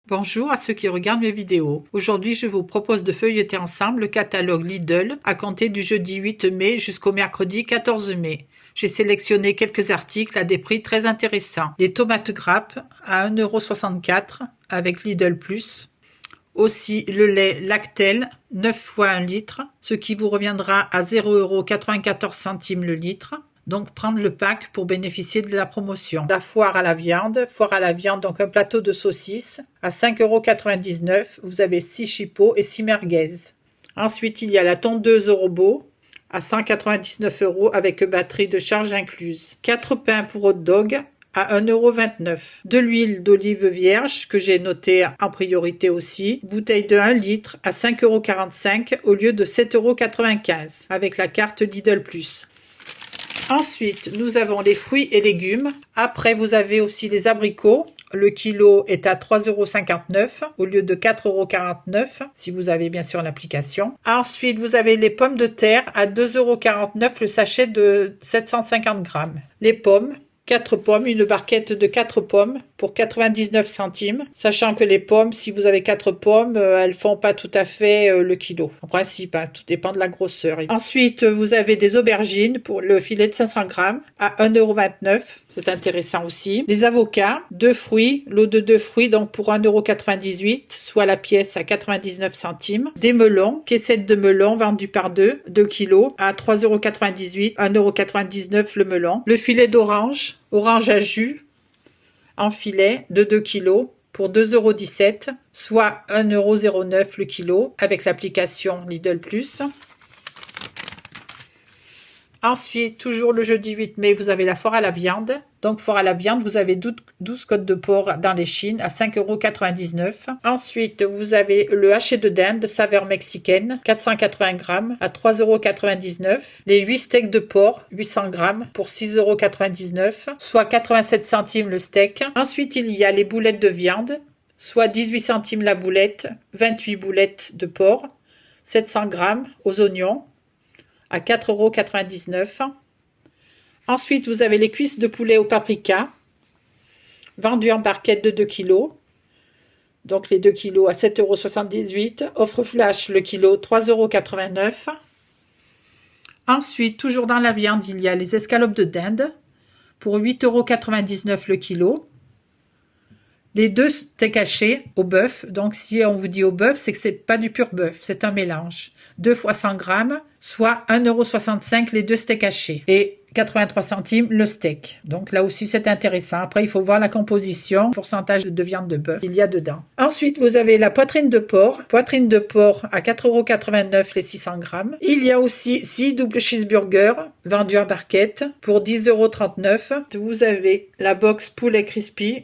Bonjour à ceux qui regardent mes vidéos. Aujourd'hui, je vous propose de feuilleter ensemble le catalogue Lidl à compter du jeudi 8 mai jusqu'au mercredi 14 mai. J'ai sélectionné quelques articles à des prix très intéressants. Les tomates grappes à 1,64 € avec Lidl+. Aussi le lait Lactel 9 fois 1 litre, ce qui vous reviendra à 0,94 € le litre. Donc prendre le pack pour bénéficier de la promotion. La foire à la viande, donc un plateau de saucisses à 5,99 €. Vous avez 6 chipots et 6 merguez. Ensuite, il y a la tondeuse robot à 199 € avec batterie de charge incluse. 4 pains pour hot dog à 1,29 €. De l'huile d'olive vierge que j'ai notée en priorité aussi. Bouteille de 1 litre à 5,45 € au lieu de 7,95 € avec la carte Lidl+. Ensuite, nous avons les fruits et légumes. Après, vous avez aussi les abricots. Le kilo est à 3,59 € au lieu de 4,49 € si vous avez bien sûr l'application. Ensuite, vous avez les pommes de terre à 2,49 € le sachet de 750 grammes. Les pommes. 4 pommes, une barquette de 4 pommes pour 99 centimes. Sachant que les pommes, si vous avez 4 pommes, elles font pas tout à fait le kilo. En principe, tout dépend de la grosseur. Ensuite, vous avez des aubergines pour le filet de 500 grammes à 1,29 €. C'est intéressant aussi. Les avocats, 2 fruits, lot de 2 fruits, donc pour 1,98 €, soit la pièce à 99 centimes. Des melons, caissette de melons vendue par 2 kilos à 3,98 €, 1,99 € le melon. Le filet d'orange, orange à jus en filet de 2 kilos pour 2,17 €, soit 1,09 € le kilo avec l'application Lidl+. Ensuite, toujours le jeudi 8 mai, vous avez la foire à la viande. Donc, foire à la viande, vous avez 12 côtes de porc dans l'échine à 5,99 €. Ensuite, vous avez le haché de dinde saveur mexicaine, 480 grammes à 3,99 €. Les 8 steaks de porc, 800 grammes pour 6,99 €, soit 87 centimes le steak. Ensuite, il y a les boulettes de viande, soit 18 centimes la boulette, 28 boulettes de porc, 700 grammes aux oignons, à 4,99 €. Ensuite, vous avez les cuisses de poulet au paprika, vendues en barquette de 2 kilos. Donc, les 2 kilos à 7,78 €. Offre flash, le kilo, 3,89 €. Ensuite, toujours dans la viande, il y a les escalopes de dinde pour 8,99 € le kilo. Les 2 steaks hachés au bœuf, donc si on vous dit au bœuf, c'est que c'est pas du pur bœuf, c'est un mélange. 2 fois 100 grammes, soit 1,65 € les 2 steaks hachés et 83 centimes le steak. Donc là aussi c'est intéressant. Après il faut voir la composition, pourcentage de viande de bœuf qu'il y a dedans. Ensuite vous avez la poitrine de porc à 4,89 € les 600 grammes. Il y a aussi 6 double cheeseburgers vendus en barquette pour 10,39 €. Vous avez la box poulet crispy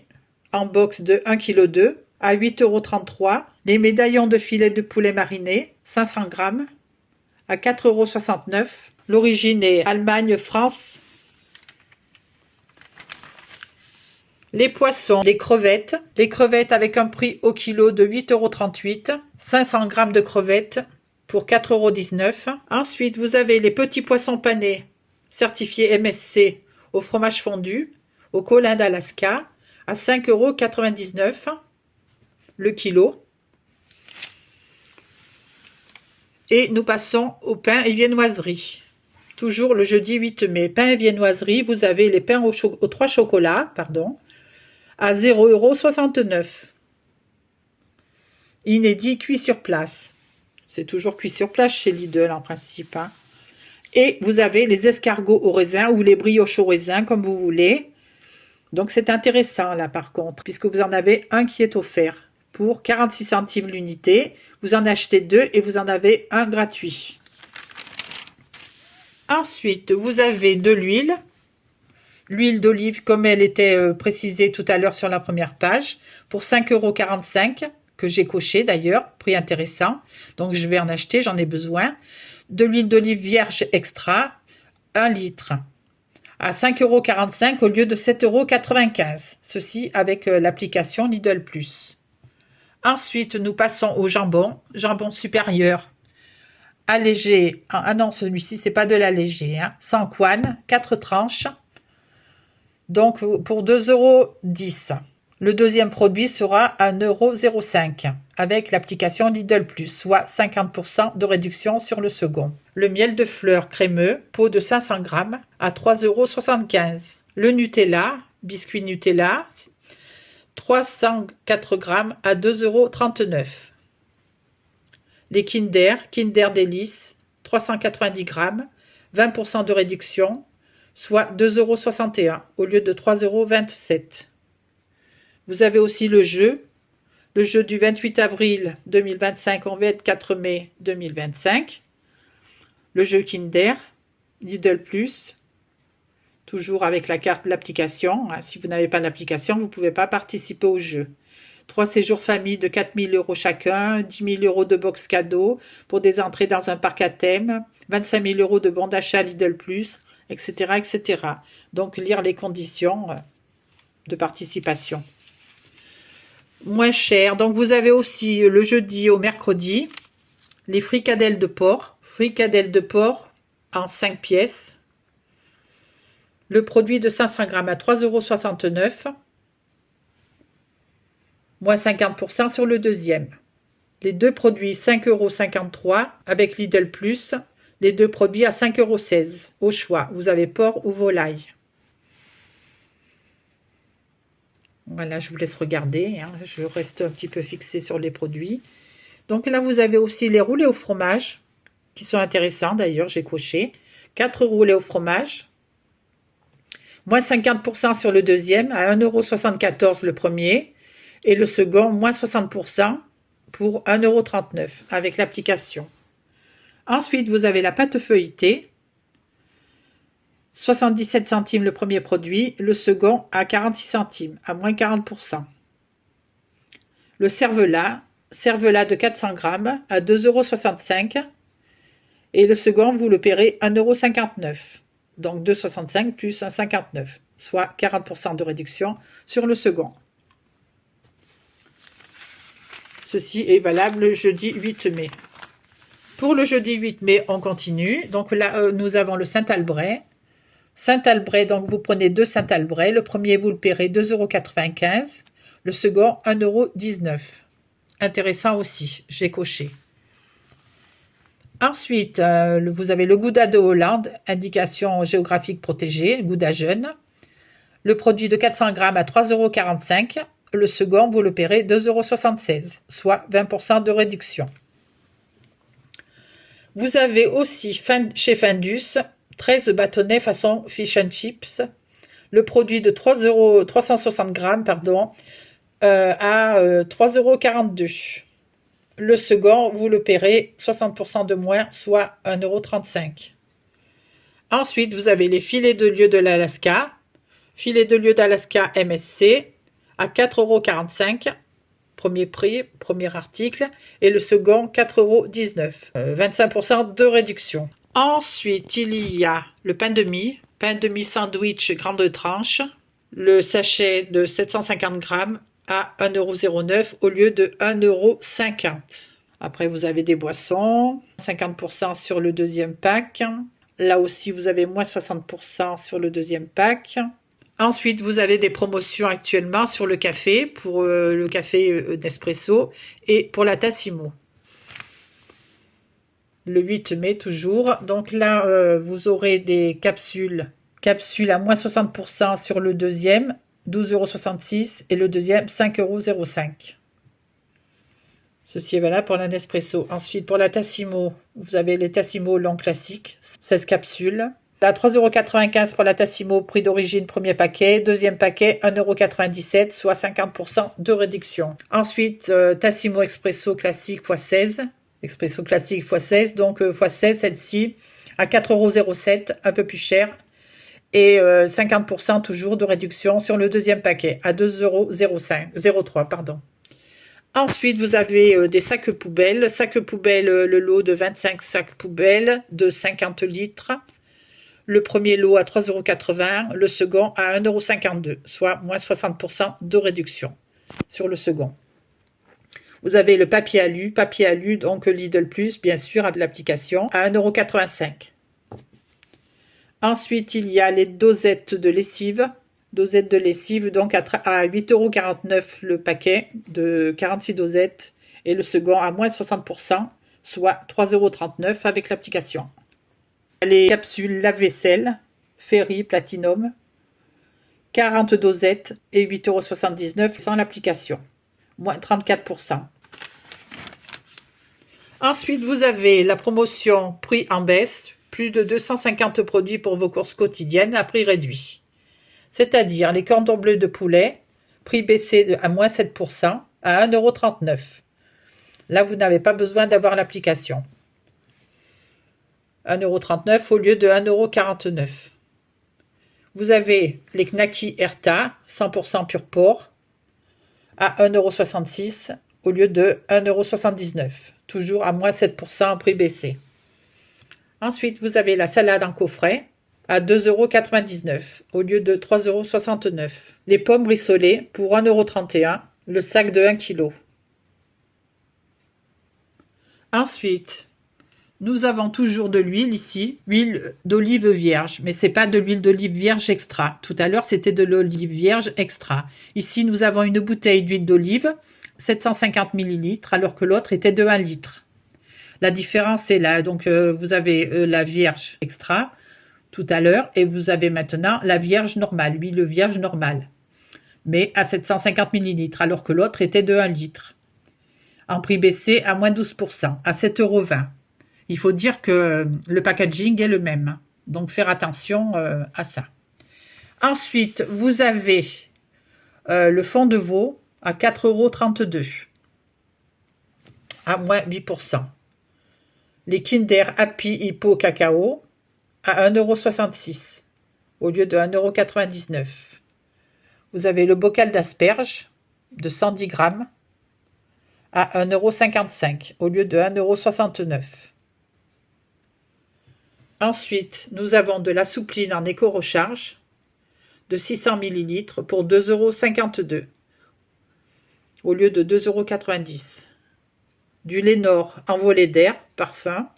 en box de 1,2 kg à 8,33 €. Les médaillons de filet de poulet mariné, 500 grammes, à 4,69 €. L'origine est Allemagne, France. Les poissons, les crevettes avec un prix au kilo de 8,38 €. 500 grammes de crevettes pour 4,19 €. Ensuite, vous avez les petits poissons panés certifiés MSC au fromage fondu, au colin d'Alaska, à 5,99 € le kilo. Et nous passons au pain et viennoiserie. Toujours le jeudi 8 mai. Pain et viennoiserie, vous avez les pains aux 3 chocolats, à 0,69 €. Inédit cuit sur place. C'est toujours cuit sur place chez Lidl en principe. Et vous avez les escargots au raisin ou les brioches au raisin, comme vous voulez. Donc c'est intéressant là par contre, puisque vous en avez un qui est offert pour 46 centimes l'unité. Vous en achetez 2 et vous en avez un gratuit. Ensuite, vous avez de l'huile. L'huile d'olive comme elle était précisée tout à l'heure sur la première page, pour 5,45 € que j'ai coché d'ailleurs, prix intéressant. Donc je vais en acheter, j'en ai besoin. De l'huile d'olive vierge extra, 1 litre. À 5,45 € au lieu de 7,95 €. Ceci avec l'application Lidl+. Ensuite, nous passons au jambon. Jambon supérieur. Allégé. Ah non, celui-ci, c'est pas de l'allégé. Sans couenne, 4 tranches. Donc, pour 2,10 €. Le deuxième produit sera à 1,05 € avec l'application Lidl Plus, soit 50% de réduction sur le second. Le miel de fleurs crémeux, pot de 500 g à 3,75 €. Le Nutella, biscuit Nutella, 304 g à 2,39 €. Les Kinder Délices, 390 g, 20% de réduction, soit 2,61 € au lieu de 3,27 €. Vous avez aussi le jeu du 28 avril 2025 au 24 mai 2025. Le jeu Kinder, Lidl Plus, toujours avec la carte de l'application. Si vous n'avez pas l'application, vous ne pouvez pas participer au jeu. 3 séjours famille de 4 000 € chacun, 10 000 € de box cadeau pour des entrées dans un parc à thème, 25 000 € de bons d'achat Lidl Plus, etc., etc. Donc, lire les conditions de participation. Moins cher. Donc, vous avez aussi le jeudi au mercredi les fricadelles de porc. Fricadelles de porc en 5 pièces. Le produit de 500 g à 3,69 €. Moins 50% sur le deuxième. Les deux produits 5,53 € avec Lidl Plus. Les deux produits à 5,16 € au choix. Vous avez porc ou volaille. Voilà, je vous laisse regarder. Je reste un petit peu fixée sur les produits. Donc là, vous avez aussi les roulés au fromage, qui sont intéressants d'ailleurs, j'ai coché. 4 roulés au fromage. Moins 50% sur le deuxième, à 1,74 € le premier. Et le second, moins 60% pour 1,39 € avec l'application. Ensuite, vous avez la pâte feuilletée. 77 centimes le premier produit, le second à 46 centimes, à moins 40%. Le cervelas de 400 g à 2,65 € et le second, vous le paierez 1,59 €. Donc 2,65 € plus 1,59 €, soit 40% de réduction sur le second. Ceci est valable le jeudi 8 mai. Pour le jeudi 8 mai, on continue. Donc là, nous avons le Saint-Albret. Saint-Albret, donc vous prenez 2 Saint-Albret. Le premier, vous le paierez 2,95 €. Le second, 1,19 €. Intéressant aussi, j'ai coché. Ensuite, vous avez le Gouda de Hollande, indication géographique protégée, Gouda jeune. Le produit de 400 g à 3,45 €. Le second, vous le paierez 2,76 €, soit 20% de réduction. Vous avez aussi chez Findus 13 bâtonnets façon fish and chips. Le produit de 360 g à 3,42 €. Le second, vous le paierez 60% de moins, soit 1,35 €. Ensuite, vous avez les filets de lieu de l'Alaska. Filets de lieu d'Alaska MSC à 4,45 €. Premier prix, premier article. Et le second, 4,19 €. 25% de réduction. Ensuite, il y a le pain de mie sandwich grande tranche. Le sachet de 750 g à 1,09 € au lieu de 1,50 €. Après, vous avez des boissons. 50% sur le deuxième pack. Là aussi, vous avez moins 60% sur le deuxième pack. Ensuite, vous avez des promotions actuellement sur le café, pour le café Nespresso et pour la Tassimo. Le 8 mai toujours. Donc là, vous aurez des capsules à moins 60% sur le deuxième, 12,66 € et le deuxième, 5,05 €. Ceci est valable pour la Nespresso. Ensuite, pour la Tassimo, vous avez les Tassimo long classiques, 16 capsules. À 3,95 € pour la Tassimo, prix d'origine, premier paquet. Deuxième paquet, 1,97 €, soit 50% de réduction. Ensuite, Tassimo Expresso classique x16. Expresso classique x16, donc x16, celle-ci, à 4,07 €, un peu plus cher. Et 50% toujours de réduction sur le deuxième paquet, à 2,03 €. Ensuite, vous avez des sacs poubelles. Sacs poubelles, le lot de 25 sacs poubelles de 50 litres. Le premier lot à 3,80 €, le second à 1,52 €, soit moins 60% de réduction sur le second. Vous avez le papier alu, donc Lidl Plus, bien sûr, avec l'application, à 1,85 €. Ensuite, il y a les dosettes de lessive Dosettes de lessive, donc à 8,49 € le paquet de 46 dosettes. Et le second à moins de 60%, soit 3,39 € avec l'application. Les capsules lave-vaisselle, Fairy Platinum, 40 dosettes et 8,79 € sans l'application, moins 34%. Ensuite, vous avez la promotion prix en baisse, plus de 250 produits pour vos courses quotidiennes à prix réduit. C'est-à-dire les cordons bleus de poulet, prix baissé à moins 7% à 1,39 €. Là, vous n'avez pas besoin d'avoir l'application. 1,39 € au lieu de 1,49 €. Vous avez les Knacky Erta, 100% pur porc, à 1,66 € au lieu de 1,79 €. Toujours à moins 7% prix baissé. Ensuite, vous avez la salade en coffret à 2,99 € au lieu de 3,69 €. Les pommes rissolées pour 1,31 €, le sac de 1 kg. Ensuite, nous avons toujours de l'huile ici, huile d'olive vierge, mais c'est pas de l'huile d'olive vierge extra. Tout à l'heure, c'était de l'olive vierge extra. Ici, nous avons une bouteille d'huile d'olive, 750 ml, alors que l'autre était de 1 litre. La différence est là. Donc, vous avez la vierge extra tout à l'heure et vous avez maintenant la vierge normale, l'huile vierge normale, mais à 750 ml, alors que l'autre était de 1 litre. En prix baissé à moins 12%, à 7,20 €. Il faut dire que le packaging est le même, donc faire attention à ça. Ensuite, vous avez le fond de veau à 4,32 €, à moins 8%. Les Kinder Happy Hippo Cacao à 1,66 € au lieu de 1,99 €. Vous avez le bocal d'asperges de 110 grammes à 1,55 € au lieu de 1,69 €. Ensuite, nous avons de la soupline en éco-recharge de 600 ml pour 2,52 € au lieu de 2,90 €. Du Lénore envolé d'air, parfum,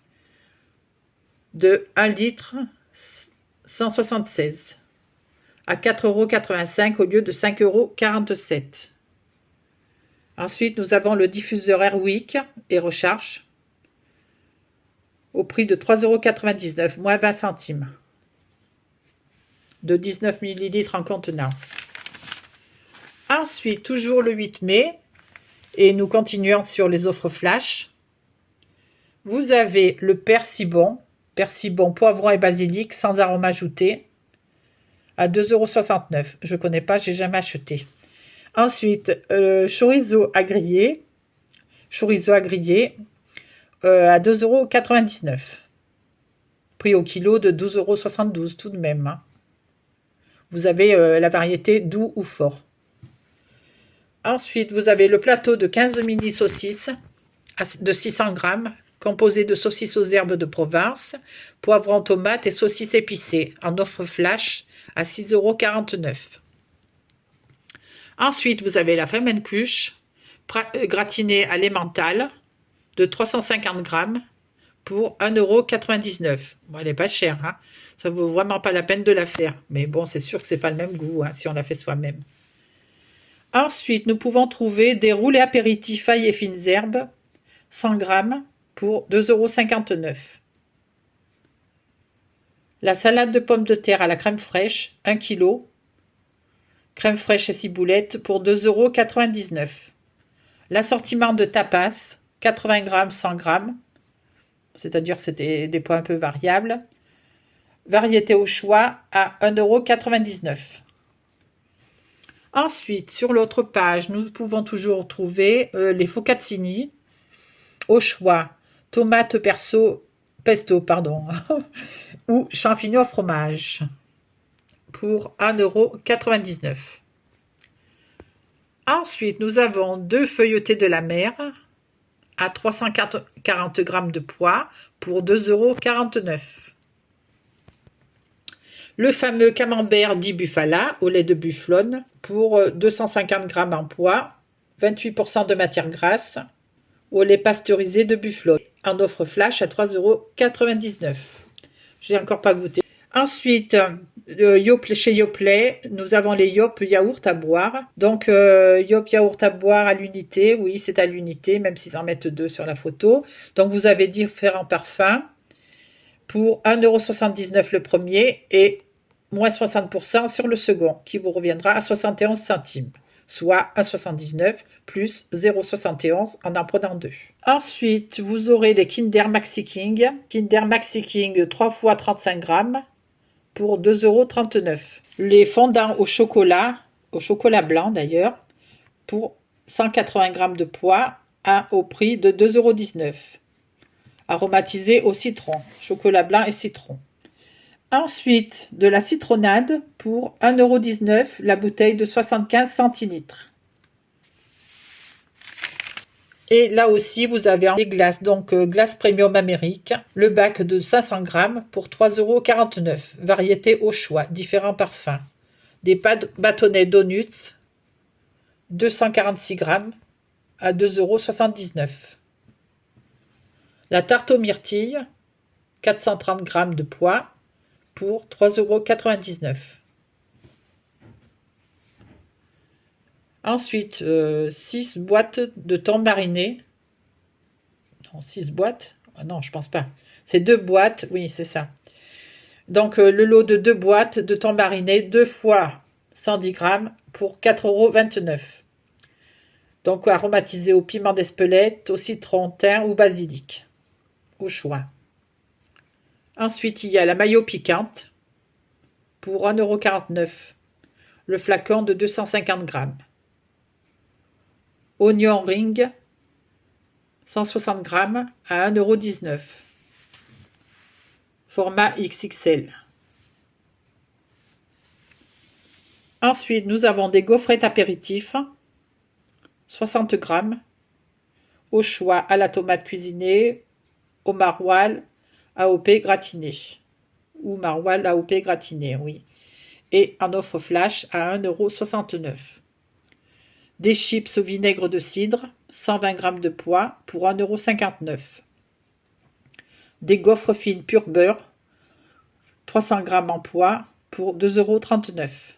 de 1 litre 176 à 4,85 € au lieu de 5,47 €. Ensuite, nous avons le diffuseur Airwick et recharge au prix de 3,99 €, moins 20 centimes, de 19 ml en contenance. Ensuite, toujours le 8 mai, et nous continuons sur les offres flash. Vous avez le persibon, poivron et basilic sans arôme ajouté, à 2,69 €. Je ne connais pas, j'ai jamais acheté. Ensuite, chorizo à griller, à 2,99 €. Prix au kilo de 12,72 € tout de même. Hein. Vous avez la variété doux ou fort. Ensuite, vous avez le plateau de 15 mini saucisses de 600 grammes, composé de saucisses aux herbes de Provence, poivrons, tomates et saucisses épicées, en offre flash à 6,49 €. Ensuite, vous avez la flamencuche gratinée à l'emmental de 350 grammes pour 1,99 €. Bon, elle n'est pas chère, hein. Ça ne vaut vraiment pas la peine de la faire. Mais bon, c'est sûr que ce n'est pas le même goût hein, si on la fait soi-même. Ensuite, nous pouvons trouver des roulés apéritifs ail et fines herbes, 100 grammes pour 2,59 €. La salade de pommes de terre à la crème fraîche, 1 kg. Crème fraîche et ciboulette pour 2,99 €. L'assortiment de tapas, 80 grammes, 100 grammes. C'est-à-dire c'était des poids un peu variables. Variété au choix à 1,99 €. Ensuite, sur l'autre page, nous pouvons toujours trouver les focaccinis au choix, tomate pesto, ou champignons au fromage pour 1,99 €. Ensuite, nous avons 2 feuilletés de la mer à 340 grammes de poids pour 2,49 €. Le fameux camembert dit Buffala au lait de bufflone pour 250 grammes en poids, 28% de matière grasse, au lait pasteurisé de bufflone, en offre flash à 3,99 €. J'ai encore pas goûté. Ensuite, chez Yoplait, nous avons les Yop yaourt à boire. Donc, Yop yaourt à boire à l'unité. Oui, c'est à l'unité, même s'ils en mettent 2 sur la photo. Donc, vous avez différents parfums pour 1,79 € le premier et moins 60% sur le second, qui vous reviendra à 71 centimes, soit 1,79 plus 0,71 en prenant 2. Ensuite, vous aurez les Kinder Maxi King. Kinder Maxi King 3 fois 35 grammes pour 2,39 €. Les fondants au chocolat blanc d'ailleurs, pour 180 grammes de poids, au prix de 2,19 €. Aromatisé au citron, chocolat blanc et citron. Ensuite, de la citronnade pour 1,19 € la bouteille de 75 centilitres. Et là aussi, vous avez des glaces, donc glace premium Amérique, le bac de 500 grammes pour 3,49 €, variété au choix, différents parfums. Des bâtonnets donuts, 246 grammes à 2,79 €. La tarte aux myrtilles, 430 grammes de poids pour 3,99 €. Ensuite, 6 boîtes de thon mariné. Non, 6 boîtes. Ah non, je pense pas. C'est 2 boîtes. Oui, c'est ça. Donc, le lot de 2 boîtes de thon mariné, 2 fois 110 grammes pour 4,29 €. Donc, aromatisé au piment d'Espelette, au citron, thym ou basilic. Au choix. Ensuite, il y a la mayo piquante pour 1,49 €. Le flacon de 250 grammes. Oignon ring, 160 grammes à 1,19 €. Format XXL. Ensuite, nous avons des gaufrettes apéritifs, 60 grammes, au choix à la tomate cuisinée, au maroilles, AOP gratiné. Ou maroilles AOP gratiné, oui. Et en offre flash à 1,69 €. Des chips au vinaigre de cidre, 120 grammes de poids pour 1,59 €. Des gaufres fines pur beurre, 300 grammes en poids pour 2,39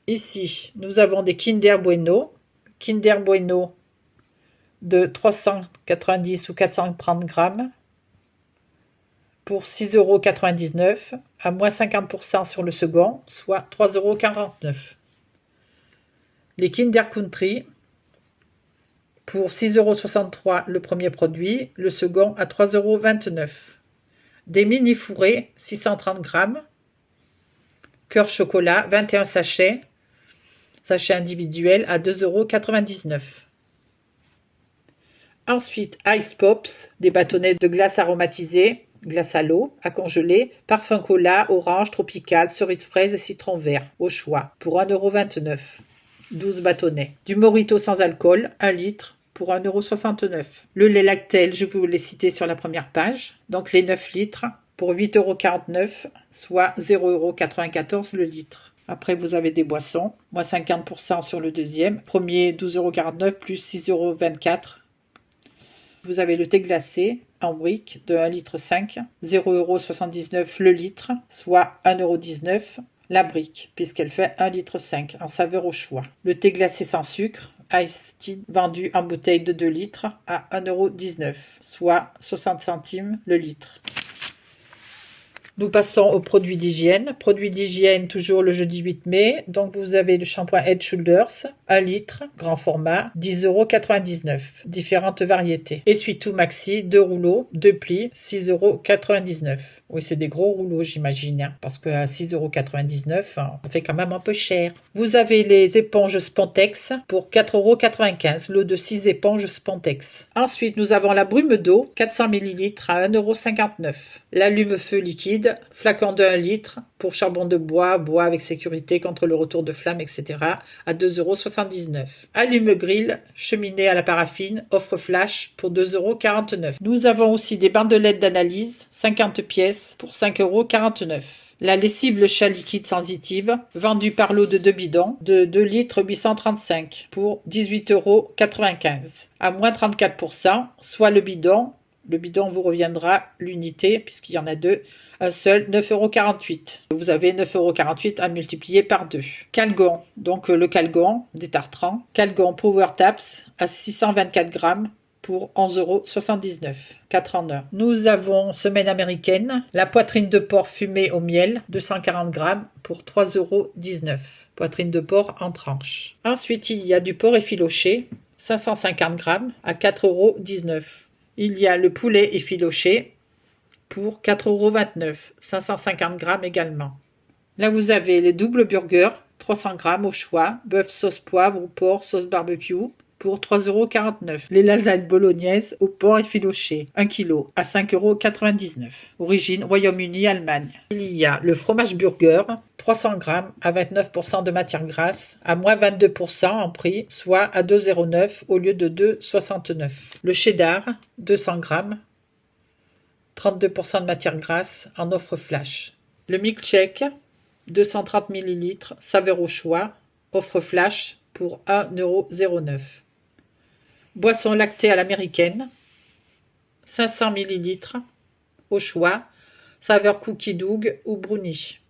€. Ici, nous avons des Kinder Bueno. Kinder Bueno de 390 ou 430 grammes pour 6,99 € à moins 50% sur le second, soit 3,49 €. Les Kinder Country pour 6,63 € le premier produit, le second à 3,29 €. Des mini fourrés, 630 grammes. Cœur chocolat, 21 sachets. Sachet individuel à 2,99 €. Ensuite, Ice Pops, des bâtonnets de glace aromatisée, glace à l'eau, à congeler, parfum cola, orange, tropical, cerise fraise et citron vert, au choix, pour 1,29 €. 12 bâtonnets. Du Morito sans alcool, 1 litre, pour 1,69 €. Le lait Lactel, je vous l'ai cité sur la première page. Donc les 9 litres, pour 8,49 €, soit 0,94 € le litre. Après, vous avez des boissons, moins 50% sur le deuxième. Premier, 12,49 € plus 6,24 €. Vous avez le thé glacé en brique de 1,5 litre, 0,79 € le litre, soit 1,19 € la brique, puisqu'elle fait 1,5 litre en saveur au choix. Le thé glacé sans sucre, Ice Tea, vendu en bouteille de 2 litres à 1,19 €, soit 60 centimes le litre. Nous passons aux produits d'hygiène. Produits d'hygiène, toujours le jeudi 8 mai. Donc, vous avez le shampoing Head Shoulders, 1 litre, grand format, 10,99 €. Différentes variétés. Essuie-tout maxi, 2 rouleaux, 2 plis, 6,99 €. Oui, c'est des gros rouleaux, j'imagine, hein, parce qu'à 6,99 €, ça fait quand même un peu cher. Vous avez les éponges Spontex pour 4,95 €. Lot de 6 éponges Spontex. Ensuite, nous avons la brume d'eau, 400 ml à 1,59 €. L'allume-feu liquide, flacon de 1 litre pour charbon de bois, bois avec sécurité contre le retour de flamme, etc. à 2,79 €. Allume-grill, cheminée à la paraffine, offre flash pour 2,49 €. Nous avons aussi des bandelettes d'analyse, 50 pièces pour 5,49 €. La lessive Le Chat liquide sensitive, vendue par lot de 2 bidons, de 2 litres 835 pour 18,95 € à moins 34%, soit le bidon Le bidon vous reviendra l'unité, puisqu'il y en a deux. Un seul, 9,48 €. Vous avez 9,48 € à multiplier par 2. Calgon, donc le Calgon des Tartrans. Calgon Power Taps à 624 grammes pour 11,79 €. 4 en 1. Nous avons semaine américaine. La poitrine de porc fumée au miel, 240 grammes pour 3,19 €. Poitrine de porc en tranches. Ensuite, il y a du porc effiloché, 550 grammes à 4,19 €. Il y a le poulet effiloché pour 4,29 €, 550 grammes également. Là, vous avez les double burgers, 300 grammes au choix, bœuf sauce poivre ou porc sauce barbecue pour 3,49 €. Les lasagnes bolognaises au porc effiloché, 1 kg à 5,99 €. Origine Royaume-Uni, Allemagne. Il y a le fromage burger, 300 grammes à 29% de matière grasse, à moins 22% en prix, soit à 2,09 € au lieu de 2,69 €. Le cheddar, 200 grammes, 32% de matière grasse en offre flash. Le milkshake, 230 ml, saveur au choix, offre flash pour 1,09 €. Boisson lactée à l'américaine, 500 ml, au choix, saveur cookie dough ou brownie,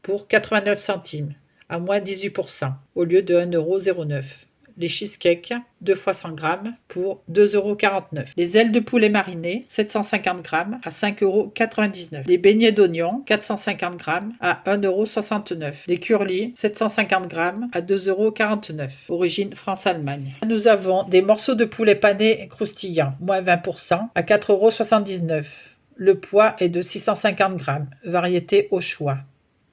pour 89 centimes, à moins 18%, au lieu de 1,09 €. Les cheesecakes, 2 fois 100 grammes, pour 2,49 €. Les ailes de poulet marinées, 750 grammes, à 5,99 €. Les beignets d'oignons, 450 grammes, à 1,69 €. Les curlis, 750 grammes, à 2,49 €. Origine France-Allemagne. Nous avons des morceaux de poulet pané croustillants, moins 20%, à 4,79 €. Le poids est de 650 grammes, variété au choix.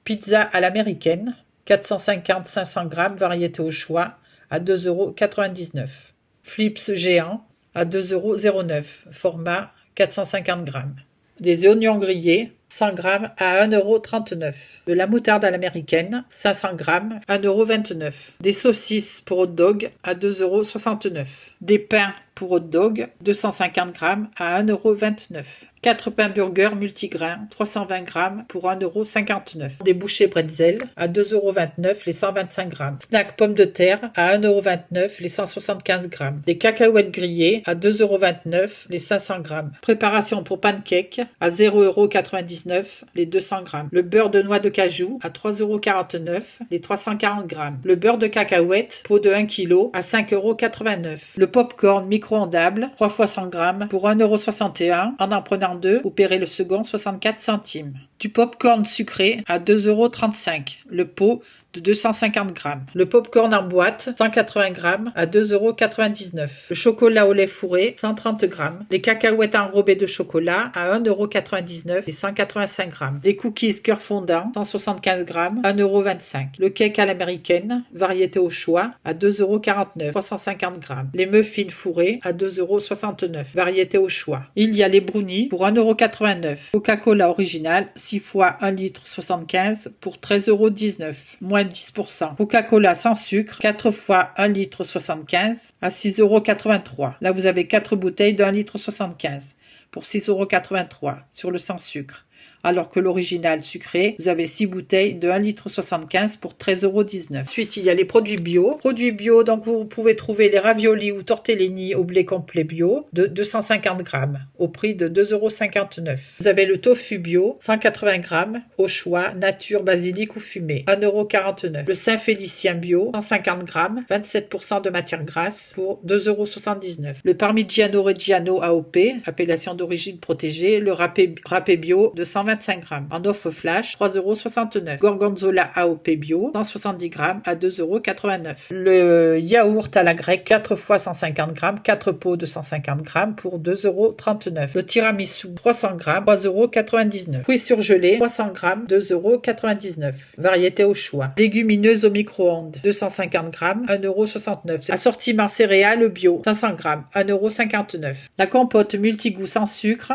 Pizza à l'américaine, 450-500 grammes, variété au choix, à 2,99 €. Flips géant à 2,09 €, format 450 grammes. Des oignons grillés, 100 grammes à 1,39 €. De la moutarde à l'américaine, 500 grammes, 1,29 €. Des saucisses pour hot dog à 2,69 €. Des pains pour hot dog, 250 grammes à 1,29 €. 4 pains burgers multigrains, 320 grammes pour 1,59 €. Des bouchées bretzel à 2,29 € les 125 grammes. Snack pommes de terre à 1,29 € les 175 grammes. Des cacahuètes grillées à 2,29 € les 500 grammes. Préparation pour pancakes à 0,99 € les 200 grammes. Le beurre de noix de cajou à 3,49 € les 340 grammes. Le beurre de cacahuète, pot de 1 kg à 5,89 €. Le popcorn micro-ondable, 3 fois 100 grammes pour 1,61 € en prenant 2, vous paierez le second 64 centimes. Du popcorn sucré à 2,35 €, le pot de 250 grammes. Le popcorn en boîte, 180 grammes à 2,99 €. Le chocolat au lait fourré, 130 grammes. Les cacahuètes enrobées de chocolat à 1,99 € et 185 grammes. Les cookies cœur fondant, 175 grammes, 1,25 €. Le cake à l'américaine, variété au choix, à 2,49 €, 350 grammes. Les muffins fourrés à 2,69 €, variété au choix. Il y a les brownies pour 1,89 €. Coca-Cola original, 6 fois 1 litre 75 pour 13,19 €, moins 10%. Coca-Cola sans sucre, 4 fois 1 litre 75 à 6,83 €. Là, vous avez 4 bouteilles de 1 litre 75 pour 6,83 € sur le sans sucre. Alors que l'original sucré, vous avez 6 bouteilles de 1 litre 75 pour 13,19 €. Ensuite, il y a les produits bio. Produits bio, donc vous pouvez trouver les raviolis ou tortellini au blé complet bio de 250 grammes au prix de 2,59 €. Vous avez le tofu bio, 180 grammes au choix, nature, basilic ou fumé, 1,49 €. Le Saint-Félicien bio, 150 grammes, 27% de matière grasse pour 2,79 €. Le Parmigiano Reggiano AOP, appellation d'origine protégée, le râpé bio de 125 grammes. En offre flash, 3,69 €. Gorgonzola AOP bio, 170 grammes à 2,89 €. Le yaourt à la grecque, 4 fois 150 grammes, 4 pots de 150 grammes pour 2,39 €. Le tiramisu, 300 grammes, 3,99 €. Fruits surgelés, 300 grammes, 2,99 €. Variété au choix. Légumineuses au micro-ondes, 250 grammes, 1,69 €. Assortiment céréales bio, 500 grammes, 1,59 €. La compote multigoût sans sucre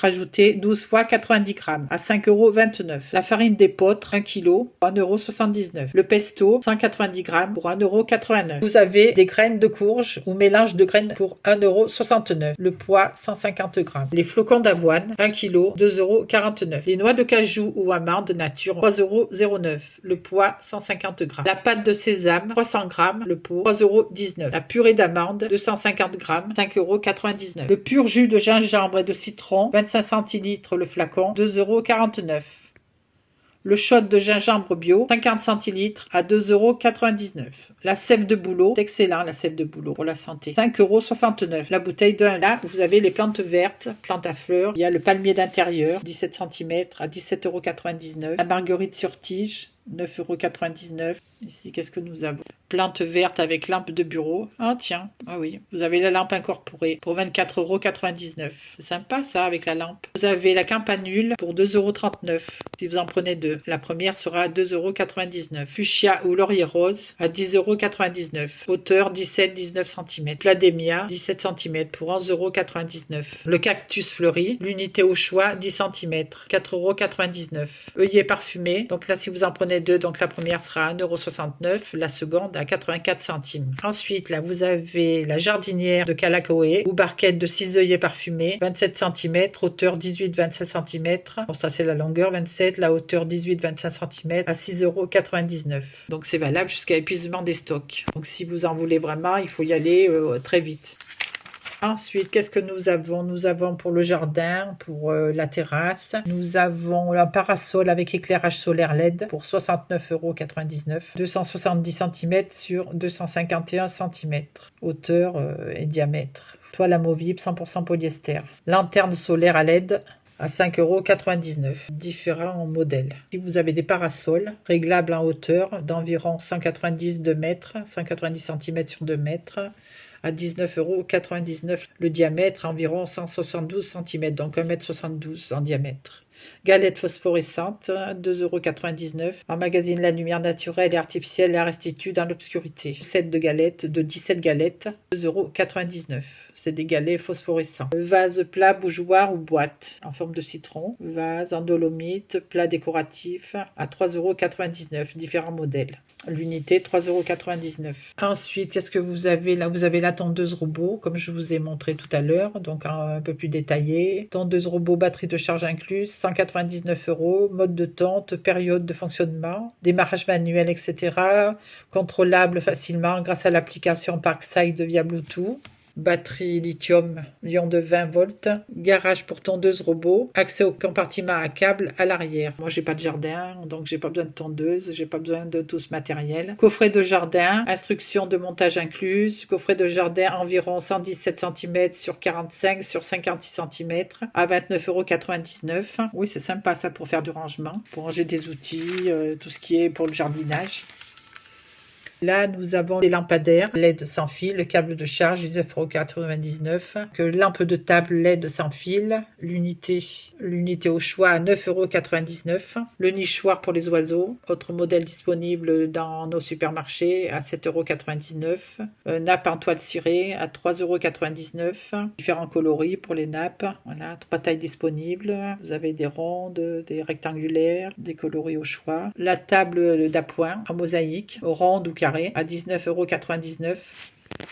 ajouté, 12 fois 90 190 grammes à 5,29 €. La farine d'épeautre 1 kg, 1,79 €. Le pesto 190 grammes pour 1,89 €. Vous avez des graines de courge ou mélange de graines pour 1,69 €. Le poids 150 grammes. Les flocons d'avoine 1 kg, 2,49 €. Les noix de cajou ou amandes nature 3,09 €. Le poids 150 grammes. La pâte de sésame 300 grammes. Le pot 3,19 €. La purée d'amande 250 grammes 5,99 €. Le pur jus de gingembre et de citron 25 centilitres le flacon 2,49 €. Le shot de gingembre bio, 50 centilitres à 2,99 €. La sève de bouleau, c'est excellent la sève de bouleau pour la santé, 5,69 €. La bouteille de 1 litre. Là, vous avez les plantes vertes, plantes à fleurs. Il y a le palmier d'intérieur, 17 cm à 17,99 €. La marguerite sur tige, 9,99 €. Ici, qu'est-ce que nous avons? Plante verte avec lampe de bureau. Ah tiens, ah oui, vous avez la lampe incorporée pour 24,99 €. C'est sympa ça avec la lampe. Vous avez la campanule pour 2,39 € si vous en prenez deux. La première sera à 2,99 €. Fuchsia ou laurier rose à 10,99 €. Hauteur 17-19 cm. Pladémia 17 cm pour 11,99 €. Le cactus fleuri, l'unité au choix 10 cm, 4,99 €. Œillet parfumé, donc là si vous en prenez deux, donc la première sera à 1,69 €, la seconde à 84 centimes. Ensuite, là, vous avez la jardinière de Calacoé ou barquette de 6 œillets parfumés, 27 cm, hauteur 18-25 cm. Bon, ça, c'est la longueur 27, la hauteur 18-25 cm à 6,99 €. Donc, c'est valable jusqu'à épuisement des stocks. Donc, si vous en voulez vraiment, il faut y aller très vite. Ensuite, qu'est-ce que nous avons? Nous avons pour le jardin, pour la terrasse, nous avons un parasol avec éclairage solaire LED pour 69,99 €, 270 cm sur 251 cm, hauteur et diamètre. Toile amovible 100% polyester. Lanterne solaire à LED à 5,99 €, différents modèles. Si vous avez des parasols réglables en hauteur d'environ 190 cm sur 2 mètres, à 19,99 €. Le diamètre environ 172 cm, donc 1,72 m en diamètre. Galette phosphorescente, 2,99 €. Emmagasine la lumière naturelle et artificielle et la restitue dans l'obscurité. 7 de galettes, de 17 galettes, 2,99 €. C'est des galets phosphorescents. Vase plat, bougeoir ou boîte en forme de citron. Vase en dolomite, plat décoratif à 3,99 €. Différents modèles. L'unité 3,99 €. Ensuite, qu'est-ce que vous avez là? Vous avez la tondeuse robot, comme je vous ai montré tout à l'heure, donc un peu plus détaillé. Tondeuse robot, batterie de charge incluse, 199 €. Mode de tonte, période de fonctionnement, démarrage manuel, etc. Contrôlable facilement grâce à l'application Parkside via Bluetooth. Batterie lithium-ion de 20 volts, garage pour tondeuse robot, accès au compartiment à câble à l'arrière. Moi, j'ai pas de jardin, donc j'ai pas besoin de tondeuse, j'ai pas besoin de tout ce matériel. Coffret de jardin, instruction de montage incluse, coffret de jardin environ 117 cm sur 45 sur 56 cm à 29,99 €. Oui, c'est sympa ça pour faire du rangement, pour ranger des outils, tout ce qui est pour le jardinage. Là, nous avons des lampadaires LED sans fil, le câble de charge 19,99 €, que lampe de table LED sans fil, l'unité au choix à 9,99 €, le nichoir pour les oiseaux, autre modèle disponible dans nos supermarchés à 7,99 €, nappe en toile cirée à 3,99 €, différents coloris pour les nappes, voilà, 3 tailles disponibles, vous avez des rondes, des rectangulaires, des coloris au choix, la table d'appoint en mosaïque, ronde ou carrée, à 19,99 €.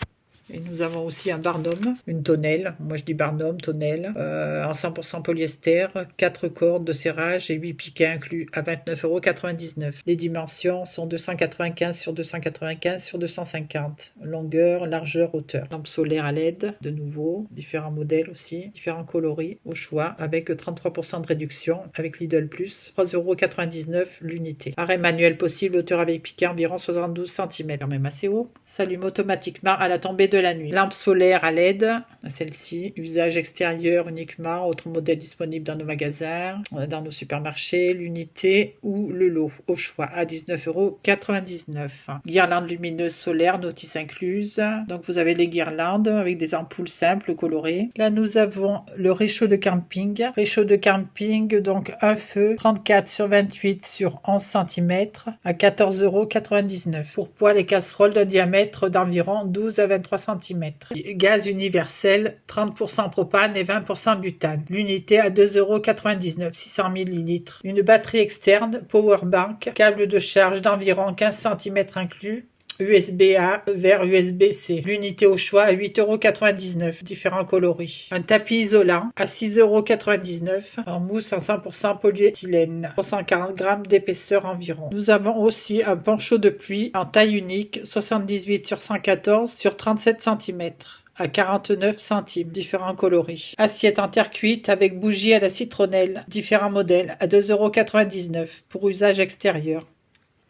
Et nous avons aussi un barnum, une tonnelle, moi je dis barnum, tonnelle, en 100% polyester, 4 cordes de serrage et 8 piquets inclus à 29,99 €. Les dimensions sont 295 sur 295 sur 250, longueur, largeur, hauteur. Lampe solaire à LED, de nouveau, différents modèles aussi, différents coloris au choix, avec 33% de réduction avec Lidl+, 3,99 € l'unité. Arrêt manuel possible, hauteur avec piquet environ 72 cm, quand même assez haut. S'allume automatiquement à la tombée de la nuit. Lampe solaire à LED, celle-ci, usage extérieur uniquement, autre modèle disponible dans nos magasins, dans nos supermarchés, l'unité ou le lot, au choix, à 19,99 €. Guirlande lumineuse solaire, notice incluse. Donc vous avez les guirlandes avec des ampoules simples colorées. Là nous avons le réchaud de camping. Réchaud de camping, donc un feu, 34 sur 28 sur 11 cm à 14,99 €. Pour poêle et casserole d'un diamètre d'environ 12 à 23 cm. Gaz universel, 30% propane et 20% butane. L'unité à 2,99 €, 600 ml. Une batterie externe, powerbank, câble de charge d'environ 15 cm inclus. USB-A vers USB-C. L'unité au choix à 8,99 €, différents coloris. Un tapis isolant à 6,99 € en mousse en 100% polyéthylène, 340 g d'épaisseur environ. Nous avons aussi un poncho de pluie en taille unique, 78 sur 114 sur 37 cm. À 49 centimes, différents coloris. Assiette en terre cuite avec bougie à la citronnelle, différents modèles, à 2,99 € pour usage extérieur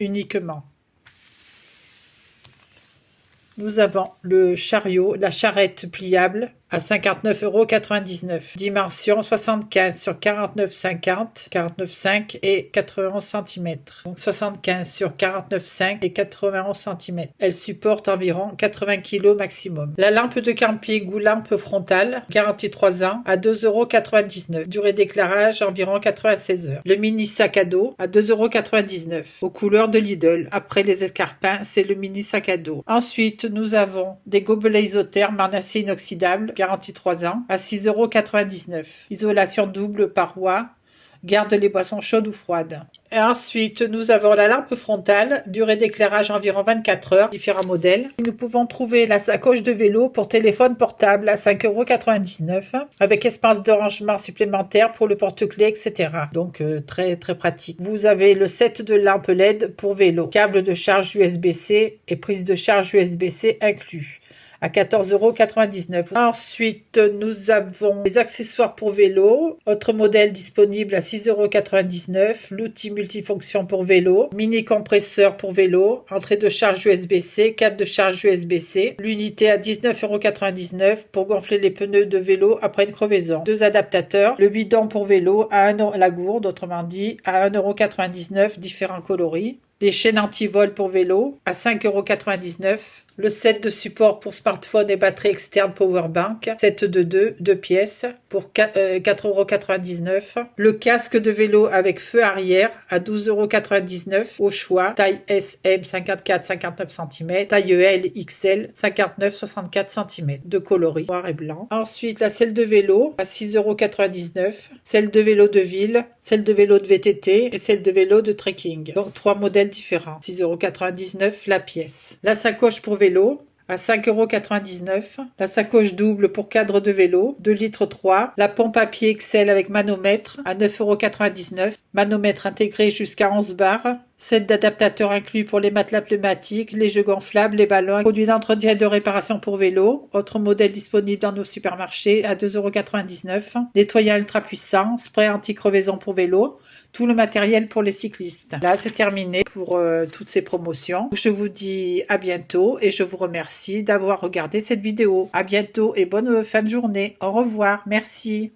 uniquement. Nous avons le chariot, la charrette pliable à 59,99 €. Dimension 75 sur 49,50, 49,5 et 91 cm. Donc 75 sur 49,5 et 91 cm. Elle supporte environ 80 kg maximum. La lampe de camping ou lampe frontale, garantie 3 ans, à 2,99 €. Durée d'éclairage environ 96 heures. Le mini sac à dos à 2,99 € aux couleurs de Lidl. Après les escarpins, c'est le mini sac à dos. Ensuite, nous avons des gobelets isothermes en acier inoxydable, garantie 3 ans, à 6,99 €. Isolation double paroi, garde les boissons chaudes ou froides. Et ensuite, nous avons la lampe frontale, durée d'éclairage environ 24 heures, différents modèles. Nous pouvons trouver la sacoche de vélo pour téléphone portable à 5,99 €, avec espace de rangement supplémentaire pour le porte-clés, etc. Donc, très très pratique. Vous avez le set de lampes LED pour vélo, câble de charge USB-C et prise de charge USB-C inclus, à 14,99 €. Ensuite, nous avons les accessoires pour vélo. Autre modèle disponible à 6,99 €. L'outil multifonction pour vélo. Mini compresseur pour vélo. Entrée de charge USB-C. Câble de charge USB-C. L'unité à 19,99 € pour gonfler les pneus de vélo après une crevaison. 2 adaptateurs. Le bidon pour vélo à 1 €. La gourde, autrement dit, à 1,99 €. Différents coloris. Les chaînes anti-vol pour vélo à 5,99 €. Le set de support pour smartphone et batterie externe powerbank, set de 2 pièces pour 4,99 €. Le casque de vélo avec feu arrière à 12,99 € au choix, taille SM 54-59 cm, taille L XL 59-64 cm, de coloris noir et blanc. Ensuite, la selle de vélo à 6,99 €, celle de vélo de ville, celle de vélo de VTT et celle de vélo de trekking. Donc 3 modèles différents, 6,99 € la pièce. La sacoche pour vélo à 5,99 €. La sacoche double pour cadre de vélo, 2 litres 3. La pompe à pied XL avec manomètre à 9,99 €. Manomètre intégré jusqu'à 11 bars. Set d'adaptateurs inclus pour les matelas pneumatiques, les jeux gonflables, les ballons. Produits d'entretien et de réparation pour vélo. Autre modèle disponible dans nos supermarchés à 2,99 €. Nettoyant ultra puissant. Spray anti-crevaison pour vélo. Tout le matériel pour les cyclistes. Là, c'est terminé pour toutes ces promotions. Je vous dis à bientôt et je vous remercie d'avoir regardé cette vidéo. À bientôt et bonne fin de journée. Au revoir. Merci.